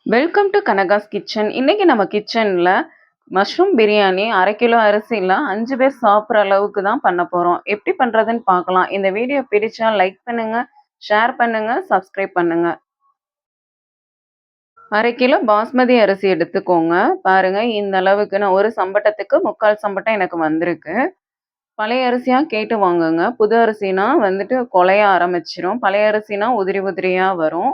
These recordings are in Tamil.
Welcome to கனகாஸ் kitchen. இன்னைக்கு நம்ம கிச்சன்ல மஷ்ரூம் பிரியாணி 1/2 கிலோ அரிசியில் 5 பேர் சாப்பிட்ற அளவுக்கு தான் பண்ண போகிறோம். எப்படி பண்ணுறதுன்னு பார்க்கலாம். இந்த வீடியோ பிடிச்சா லைக் பண்ணுங்க, ஷேர் பண்ணுங்க, சப்ஸ்கிரைப் பண்ணுங்க. 1/2 கிலோ பாஸ்மதி அரிசி எடுத்துக்கோங்க. பாருங்க, இந்த அளவுக்கு நான் ஒரு சம்பட்டத்துக்கு 3/4 சம்பட்டம் எனக்கு வந்திருக்கு. பழைய அரிசியாக கேட்டு வாங்குங்க. புது அரிசினா வந்துட்டு குலைய ஆரம்பிச்சிரும். பழைய அரிசினா உதிரி உதிரியாக வரும்.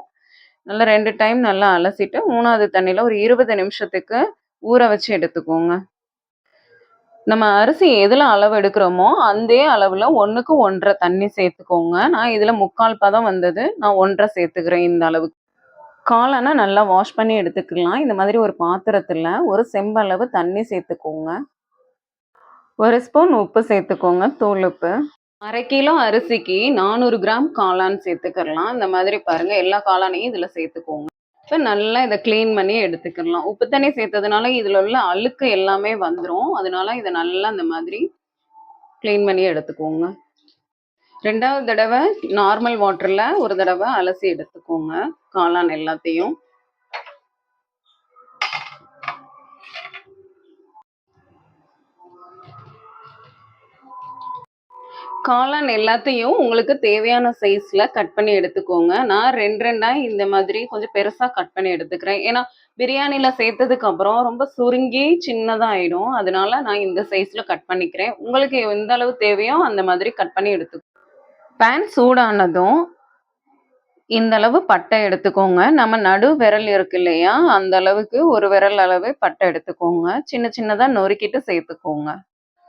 நல்லா 2 டைம் நல்லா அலசிட்டு 3வது தண்ணியில் ஒரு 20 நிமிஷத்துக்கு ஊற வச்சு எடுத்துக்கோங்க. நம்ம அரிசி எதில் அளவு எடுக்கிறோமோ அதே அளவில் 1க்கு 1.5 தண்ணி சேர்த்துக்கோங்க. நான் இதில் 3/4 பதம் வந்தது, நான் 1.5 சேர்த்துக்கிறேன். இந்த அளவுக்கு காளானை நல்லா வாஷ் பண்ணி எடுத்துக்கலாம். இந்த மாதிரி ஒரு பாத்திரத்தில் ஒரு செம்பளவு தண்ணி சேர்த்துக்கோங்க. 1 ஸ்பூன் உப்பு சேர்த்துக்கோங்க, தூள் உப்பு. 1/2 கிலோ அரிசிக்கு 400 கிராம் காளான் சேர்த்துக்கலாம். இந்த மாதிரி பாருங்கள், எல்லா காளானையும் இதில் சேர்த்துக்கோங்க. இப்போ நல்லா இதை க்ளீன் பண்ணி எடுத்துக்கலாம். உப்பு தண்ணி சேர்த்ததுனால இதில் உள்ள அழுக்கு எல்லாமே வந்துடும். அதனால இதை நல்லா இந்த மாதிரி க்ளீன் பண்ணி எடுத்துக்கோங்க. 2வது தடவை நார்மல் வாட்டரில் ஒரு தடவை அலசி எடுத்துக்கோங்க காளான் எல்லாத்தையும். காளான் எல்லாத்தையும் உங்களுக்கு தேவையான சைஸில் கட் பண்ணி எடுத்துக்கோங்க. நான் 2 இந்த மாதிரி கொஞ்சம் பெருசாக கட் பண்ணி எடுத்துக்கிறேன். ஏன்னா பிரியாணியில் சேர்த்ததுக்கப்புறம் ரொம்ப சுருங்கி சின்னதாக ஆகிடும். அதனால நான் இந்த சைஸில் கட் பண்ணிக்கிறேன். உங்களுக்கு எந்த அளவு தேவையோ அந்த மாதிரி கட் பண்ணி எடுத்துக்கோங்க. பேன் சூடானதும் இந்த அளவு பட்டை எடுத்துக்கோங்க. நம்ம நடு விரல் இருக்கு இல்லையா, அந்த அளவுக்கு ஒரு விரல் அளவு பட்டை எடுத்துக்கோங்க. சின்ன சின்னதாக நொறுக்கிட்டு சேர்த்துக்கோங்க.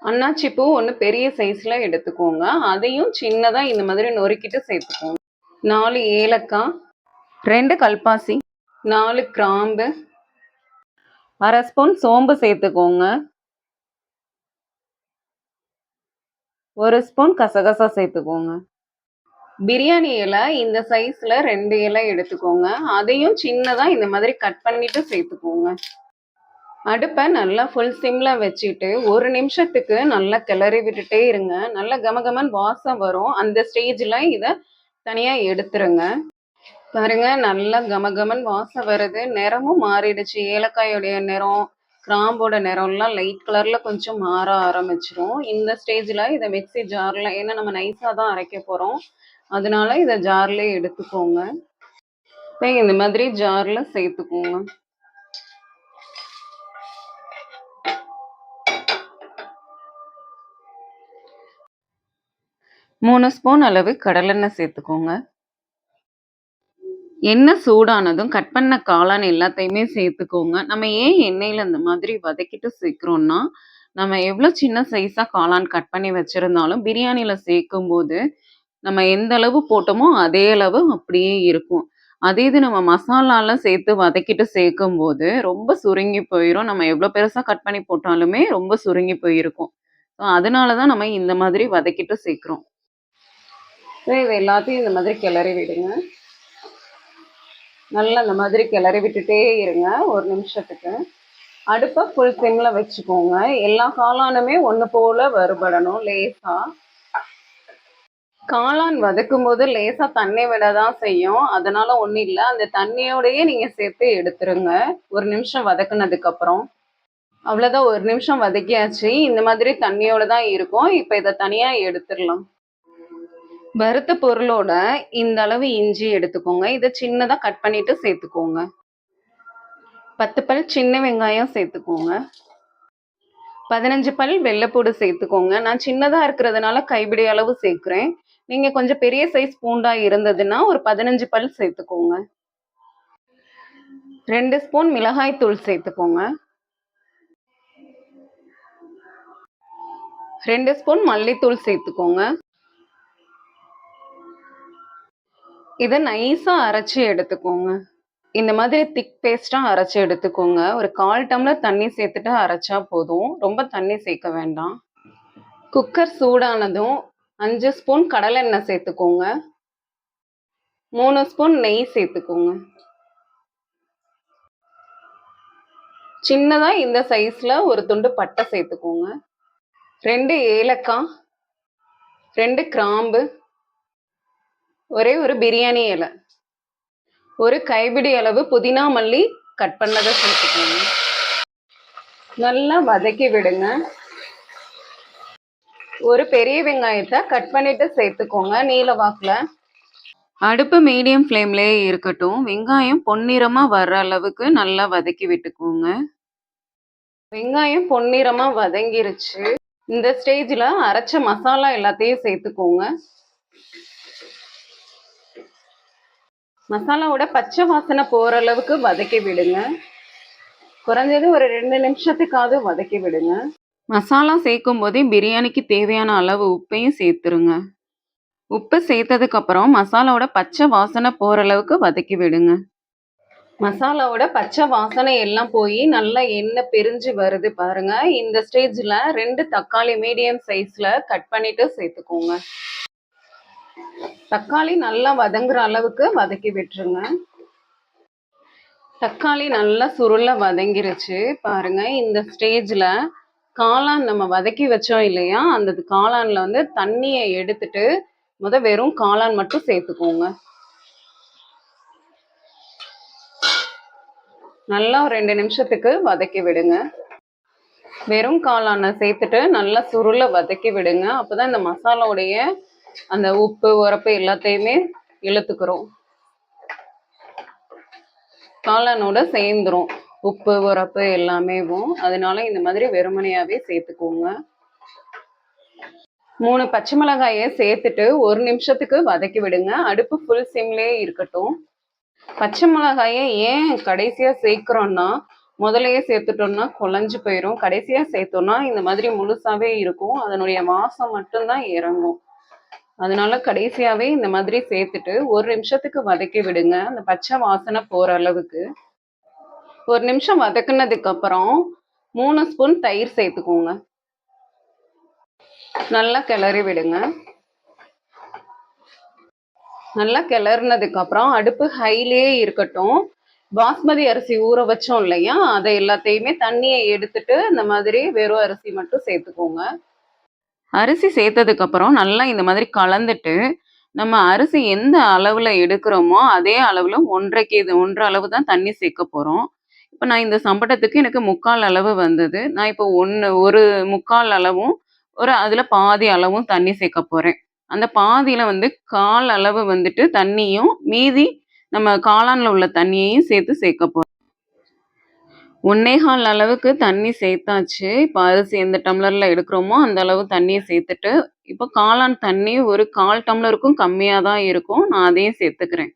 அன்னாச்சி பூ ஒன்று பெரிய சைஸில் எடுத்துக்கோங்க. அதையும் சின்னதாக இந்த மாதிரி நொறுக்கிட்டு சேர்த்துக்கோங்க. 4 ஏலக்காய், 2 கல்பாசி, 4 கிராம்பு, 1/2 ஸ்பூன் சோம்பு சேர்த்துக்கோங்க. 1 ஸ்பூன் கசகசா சேர்த்துக்கோங்க. பிரியாணி இலை இந்த சைஸில் 2 இலை எடுத்துக்கோங்க. அதையும் சின்னதாக இந்த மாதிரி கட் பண்ணிட்டு சேர்த்துக்கோங்க. அடுப்பை நல்லா ஃபுல் சிம்மில் வச்சுட்டு 1 நிமிஷத்துக்கு நல்லா கிளறி விட்டுட்டே இருங்க. நல்லா கமகமன் வாசம் வரும். அந்த ஸ்டேஜில் இதை தனியாக எடுத்துருங்க. பாருங்க, நல்லா கமகமன் வாசம் வருது. நிறமும் மாறிடுச்சு. ஏலக்காயோடைய நிறம், கிராம்போட நிறம்லாம் லைட் கலரில் கொஞ்சம் மாற ஆரம்பிச்சிரும். இந்த ஸ்டேஜில் இதை மிக்ஸி ஜாரில், ஏன்னா நம்ம நைஸாக தான் அரைக்க போகிறோம், அதனால இதை ஜார்லேயே எடுத்துக்கோங்க. இப்போ இந்த மாதிரி ஜாரில் சேர்த்துக்கோங்க. மூணு ஸ்பூன் அளவு கடலெண்ணெய் சேர்த்துக்கோங்க. எண்ணெய் சூடானதும் கட் பண்ண காளான் எல்லாத்தையுமே சேர்த்துக்கோங்க. நம்ம ஏன் எண்ணெயில் இந்த மாதிரி வதக்கிட்டு சேர்க்குறோன்னா, நம்ம எவ்வளோ சின்ன சைஸாக காளான் கட் பண்ணி வச்சுருந்தாலும் பிரியாணியில் சேர்க்கும் போது நம்ம எந்த அளவு போட்டோமோ அதே அளவு அப்படியே இருக்கும். அதே இது நம்ம மசாலாலாம் சேர்த்து வதக்கிட்டு சேர்க்கும்போது ரொம்ப சுருங்கி போயிடும். நம்ம எவ்வளோ பெருசாக கட் பண்ணி போட்டாலுமே ரொம்ப சுருங்கி போயிருக்கும். ஸோ அதனால தான் நம்ம இந்த மாதிரி வதக்கிட்டு சேர்க்குறோம். இது எல்லாத்தையும் இந்த மாதிரி கிளறி விடுங்க. நல்லா இந்த மாதிரி கிளறி விட்டுட்டே இருங்க 1 நிமிஷத்துக்கு. அடுப்பை ஃபுல் சிம்மில் வச்சுக்கோங்க. எல்லா காளானுமே ஒன்று போல் வறுபடணும் லேசாக. காளான் வதக்கும் போது லேசாக தண்ணி விட தான் செய்யும். அதனால ஒன்றும் இல்லை, அந்த தண்ணியோடையே நீங்கள் சேர்த்து எடுத்துருங்க 1 நிமிஷம் வதக்குனதுக்கப்புறம். அவ்வளோதான், 1 நிமிஷம் வதக்கியாச்சு. இந்த மாதிரி தண்ணியோட தான் இருக்கும். இப்போ இதை தனியாக எடுத்துடலாம். வறுத்த பொருளோட இந்த அளவு இஞ்சி எடுத்துக்கோங்க. இதை சின்னதாக கட் பண்ணிட்டு சேர்த்துக்கோங்க. 10 பல் சின்ன வெங்காயம் சேர்த்துக்கோங்க. 15 பல் வெள்ளைப்பூடு சேர்த்துக்கோங்க. நான் சின்னதாக இருக்கிறதுனால கைப்பிடி அளவு சேர்க்குறேன். நீங்கள் கொஞ்சம் பெரிய சைஸ் பூண்டாக இருந்ததுன்னா ஒரு 15 பல் சேர்த்துக்கோங்க. 2 ஸ்பூன் மிளகாய் தூள் சேர்த்துக்கோங்க. 2 ஸ்பூன் மல்லித்தூள் சேர்த்துக்கோங்க. இதை நைஸாக அரைச்சி எடுத்துக்கோங்க. இந்த மாதிரி திக் பேஸ்ட்டாக அரைச்சி எடுத்துக்கோங்க. ஒரு 1/4 டம்ளர் தண்ணி சேர்த்துட்டு அரைச்சா போதும், ரொம்ப தண்ணி சேர்க்க வேண்டாம். குக்கர் சூடானதும் 5 ஸ்பூன் கடலெண்ணெய் சேர்த்துக்கோங்க. 3 ஸ்பூன் நெய் சேர்த்துக்கோங்க. சின்னதாக இந்த சைஸில் ஒரு துண்டு பட்டை சேர்த்துக்கோங்க. 2 ஏலக்காய், 2 கிராம்பு, ஒரே ஒரு பிரியாணி இலை, ஒரு கைப்பிடி அளவு புதினா மல்லி கட் பண்ணதை சேர்த்துக்கோங்க. நல்லா வதக்கி விடுங்க. ஒரு பெரிய வெங்காயத்தை கட் பண்ணிட்டு சேர்த்துக்கோங்க நீல வாக்குல. அடுப்பு மீடியம் ஃப்ளேம்லேயே இருக்கட்டும். வெங்காயம் பொன்னிறமா வர்ற அளவுக்கு நல்லா வதக்கி விட்டுக்கோங்க. வெங்காயம் பொன்னிறமா வதங்கிருச்சு. இந்த ஸ்டேஜில் அரைச்ச மசாலா எல்லாத்தையும் சேர்த்துக்கோங்க. மசாலாவோட பச்சை வாசனை போகிற அளவுக்கு வதக்கி விடுங்க. குறைஞ்சது ஒரு 2 நிமிஷத்துக்காவது வதக்கி விடுங்க. மசாலா சேர்க்கும் போதே பிரியாணிக்கு தேவையான அளவு உப்பையும் சேர்த்துருங்க. உப்பு சேர்த்ததுக்கப்புறம் மசாலாவோட பச்சை வாசனை போகிற அளவுக்கு வதக்கி விடுங்க. மசாலாவோட பச்சை வாசனை எல்லாம் போய் நல்லா எண்ணெய் பிரிஞ்சு வருது பாருங்க. இந்த ஸ்டேஜில் 2 தக்காளி மீடியம் சைஸில் கட் பண்ணிட்டு சேர்த்துக்கோங்க. தக்காளி நல்லா வதங்குற அளவுக்கு வதக்கி விட்டுருங்க. தக்காளி நல்லா சுருள வதங்கிருச்சு பாருங்க. இந்த ஸ்டேஜில் காளான் நம்ம வதக்கி வச்சோம் இல்லையா, அந்த காளான்ல வந்து தண்ணியை எடுத்துட்டு வெறும் காளான் மட்டும் சேர்த்துக்கோங்க. நல்லா ஒரு 2 நிமிஷத்துக்கு வதக்கி விடுங்க. வெறும் காளானை சேர்த்துட்டு நல்லா சுருள வதக்கி விடுங்க. அப்போதான் இந்த மசாலாவுடைய அந்த உப்பு உரப்பு எல்லாத்தையுமே இழுத்துக்கிறோம். காளானோட சேர்ந்துரும் உப்பு உரப்பு எல்லாமேவும். அதனால இந்த மாதிரி வெறுமனையாவே சேர்த்துக்கோங்க. 3 பச்சை மிளகாயை சேர்த்துட்டு 1 நிமிஷத்துக்கு வதக்கி விடுங்க. அடுப்பு ஃபுல் சிம்லேயே இருக்கட்டும். பச்சை மிளகாயை ஏன் கடைசியாக சேர்க்குறோன்னா, முதலையே சேர்த்துட்டோம்னா குழஞ்சு போயிடும். கடைசியாக சேர்த்தோம்னா இந்த மாதிரி முழுசாவே இருக்கும். அதனுடைய வாசம் மட்டும்தான் இறங்கும். அதனால கடைசியாகவே இந்த மாதிரி சேர்த்துட்டு 1 நிமிஷத்துக்கு வதக்கி விடுங்க. அந்த பச்சை வாசனை போகிற அளவுக்கு. 1 நிமிஷம் வதக்குனதுக்கு அப்புறம் 3 ஸ்பூன் தயிர் சேர்த்துக்கோங்க. நல்லா கிளறி விடுங்க. நல்லா கிளறினதுக்கு அப்புறம் அடுப்பு ஹைலேயே இருக்கட்டும். பாஸ்மதி அரிசி ஊற வச்சோம் இல்லையா, அதை எல்லாத்தையுமே தண்ணியை எடுத்துட்டு இந்த மாதிரி வெறும் அரிசி மட்டும் சேர்த்துக்கோங்க. அரிசி சேர்த்ததுக்கு அப்புறம் நல்லா இந்த மாதிரி கலந்துட்டு, நம்ம அரிசி எந்த அளவுல எடுக்கிறோமோ அதே அளவுல 1 அளவு தான் தண்ணி சேர்க்க போறோம். இப்போ நான் இந்த சம்பட்டத்துக்கு எனக்கு 3/4 அளவு வந்தது. நான் இப்போ 1 3/4 அளவும் அதுல பாதி அளவும் தண்ணி சேர்க்க போறேன். அந்த பாதியில 1/4 அளவு தண்ணியும், மீதி நம்ம காளான்ல உள்ள தண்ணியையும் சேர்க்க போறோம். 1 1/4 அளவுக்கு தண்ணி சேர்த்தாச்சு. இப்போ அரிசி எந்த டம்ளர்ல எடுக்கிறோமோ அந்த அளவு தண்ணியை சேர்த்துட்டு, இப்போ காளான் தண்ணி ஒரு 1/4 டம்ளருக்கும் கம்மியாக தான் இருக்கும். நான் அதையும் சேர்த்துக்கிறேன்.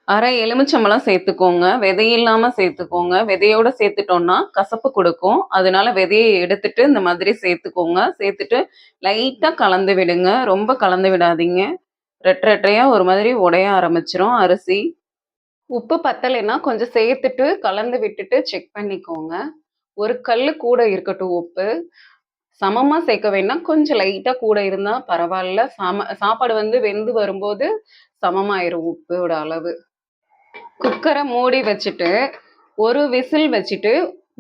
அரை எலுமிச்சம்பழம் சேர்த்துக்கோங்க. விதையில்லாம சேர்த்துக்கோங்க. விதையோட சேர்த்துட்டோம்னா கசப்பு கொடுக்கும். அதனால விதையை எடுத்துட்டு இந்த மாதிரி சேர்த்துக்கோங்க. சேர்த்துட்டு லைட்டா கலந்து விடுங்க. ரொம்ப கலந்து விடாதீங்க. ரெட்டையா ஒரு மாதிரி உடைய ஆரம்பிச்சிரும் அரிசி. உப்பு பத்தலைன்னா கொஞ்சம் சேர்த்துட்டு கலந்து விட்டுட்டு செக் பண்ணிக்கோங்க. ஒரு கல் கூட இருக்கட்டும் உப்பு. சமமா சேர்க்க வேணாம். கொஞ்சம் லைட்டா கூட இருந்தா பரவாயில்ல. சாப்பாடு வெந்து வரும்போது சமமாயிரும் உப்போட அளவு. குக்கரை மூடி வச்சுட்டு 1 விசில் வச்சுட்டு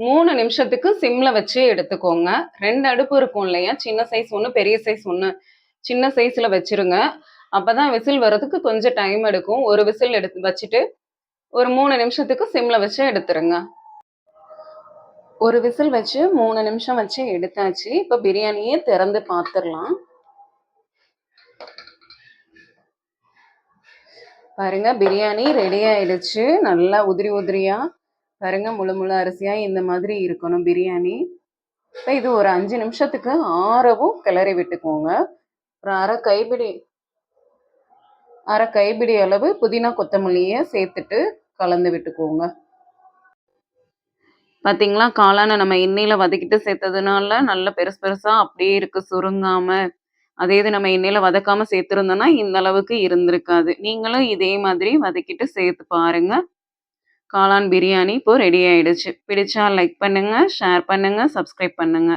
3 நிமிஷத்துக்கு சிம்ல வச்சு எடுத்துக்கோங்க. 2 அடுப்பு இருக்கும் இல்லையா, சின்ன சைஸ் ஒன்று, பெரிய சைஸ் ஒன்று. சின்ன சைஸ்ல வச்சிருங்க. அப்பதான் விசில் வர்றதுக்கு கொஞ்சம் டைம் எடுக்கும். 1 விசில் வச்சுட்டு ஒரு 3 நிமிஷத்துக்கு சிம்ல வச்சு எடுத்துருங்க. 1 விசில் வச்சு 3 நிமிஷம் வச்சு எடுத்தாச்சு. இப்போ பிரியாணியை திறந்து பார்த்துடலாம். பாருங்க, பிரியாணி ரெடி ஆயிடுச்சு. நல்லா உதிரி உதிரியா பாருங்க, முழு அரிசியா இந்த மாதிரி இருக்கணும் பிரியாணி. இப்போ இது ஒரு 5 நிமிஷத்துக்கு ஆறவும் கிளறி விட்டுக்கோங்க. ஒரு அரை கைப்பிடி அளவு புதினா கொத்தமல்லியை சேர்த்துட்டு கலந்து விட்டுக்கோங்க. பார்த்தீங்களா, காளானை நம்ம எண்ணெயில் வதக்கிட்டு சேர்த்ததுனால நல்ல பெருசு பெருசாக அப்படியே இருக்கு, சுருங்காம. அதே இது நம்ம எண்ணெயில் வதக்காமல் சேர்த்துருந்தோன்னா இந்த அளவுக்கு இருந்திருக்காது. நீங்களும் இதே மாதிரி வதக்கிட்டு சேர்த்து பாருங்க. காளான் பிரியாணி இப்போ ரெடி ஆயிடுச்சு. பிடிச்சா லைக் பண்ணுங்க, ஷேர் பண்ணுங்க, சப்ஸ்கிரைப் பண்ணுங்க.